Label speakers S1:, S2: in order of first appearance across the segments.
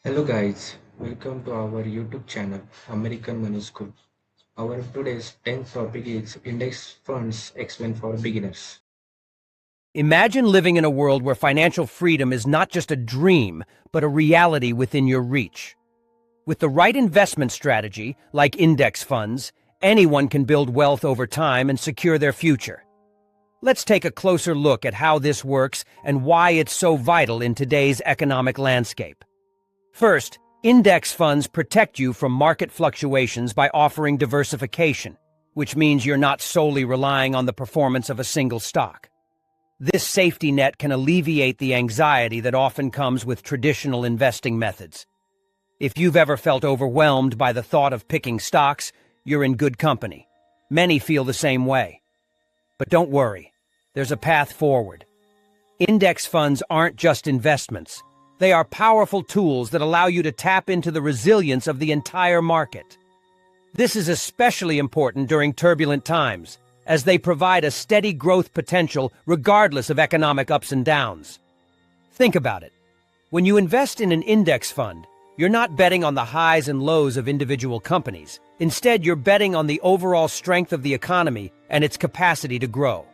S1: Hello guys, welcome to our YouTube channel American Money School. Our today's 10th topic is index funds explained for beginners.
S2: Imagine living in a world where financial freedom is not just a dream, but a reality within your reach. With the right investment strategy, like index funds, anyone can build wealth over time and secure their future. Let's take a closer look at how this works and why it's so vital in today's economic landscape. First, index funds protect you from market fluctuations by offering diversification, which means you're not solely relying on the performance of a single stock. This safety net can alleviate the anxiety that often comes with traditional investing methods. If you've ever felt overwhelmed by the thought of picking stocks, you're in good company. Many feel the same way. But don't worry, there's a path forward. Index funds aren't just investments. They are powerful tools that allow you to tap into the resilience of the entire market. This is especially important during turbulent times, as they provide a steady growth potential regardless of economic ups and downs. Think about it. When you invest in an index fund, you're not betting on the highs and lows of individual companies. Instead, you're betting on the overall strength of the economy and its capacity to grow.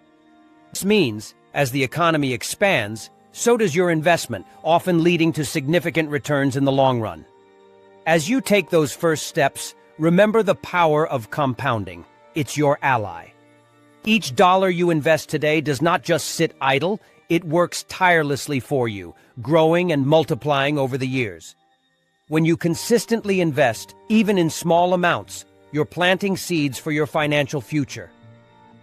S2: This means, as the economy expands, so does your investment, often leading to significant returns in the long run. As you take those first steps, remember the power of compounding. It's your ally. Each dollar you invest today does not just sit idle, it works tirelessly for you, growing and multiplying over the years. When you consistently invest, even in small amounts, you're planting seeds for your financial future.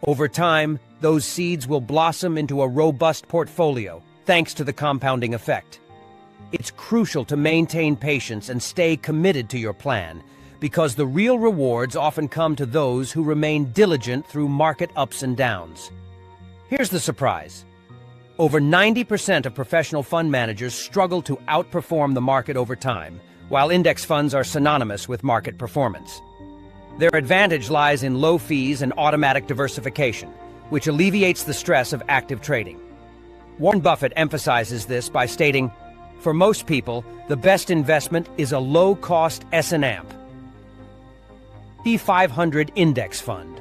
S2: Over time, those seeds will blossom into a robust portfolio, thanks to the compounding effect. It's crucial to maintain patience and stay committed to your plan, because the real rewards often come to those who remain diligent through market ups and downs. Here's the surprise. Over 90% of professional fund managers struggle to outperform the market over time, while index funds are synonymous with market performance. Their advantage lies in low fees and automatic diversification, which alleviates the stress of active trading. Warren Buffett emphasizes this by stating, "For most people, the best investment is a low-cost S&P 500 index fund."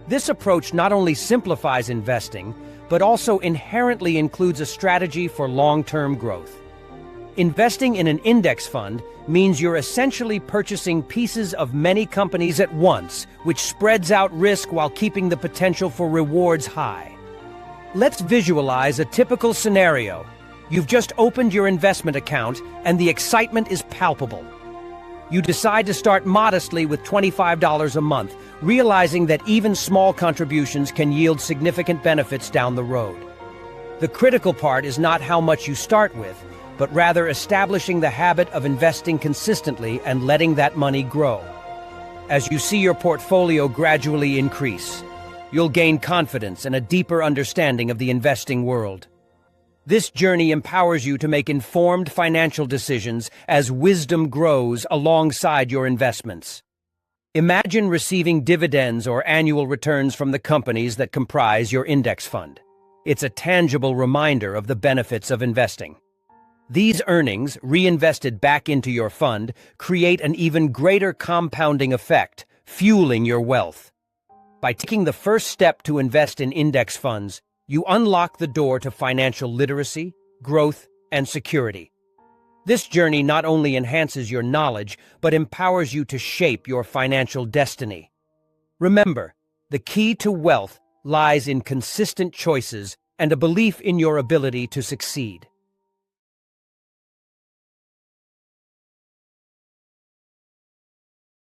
S2: This approach not only simplifies investing, but also inherently includes a strategy for long-term growth. Investing in an index fund means you're essentially purchasing pieces of many companies at once, which spreads out risk while keeping the potential for rewards high. Let's visualize a typical scenario. You've just opened your investment account, and the excitement is palpable. You decide to start modestly with $25 a month, realizing that even small contributions can yield significant benefits down the road. The critical part is not how much you start with, but rather establishing the habit of investing consistently and letting that money grow. As you see your portfolio gradually increase, you'll gain confidence and a deeper understanding of the investing world. This journey empowers you to make informed financial decisions as wisdom grows alongside your investments. Imagine receiving dividends or annual returns from the companies that comprise your index fund. It's a tangible reminder of the benefits of investing. These earnings, reinvested back into your fund, create an even greater compounding effect, fueling your wealth. By taking the first step to invest in index funds, you unlock the door to financial literacy, growth, and security. This journey not only enhances your knowledge, but empowers you to shape your financial destiny. Remember, the key to wealth lies in consistent choices and a belief in your ability to succeed.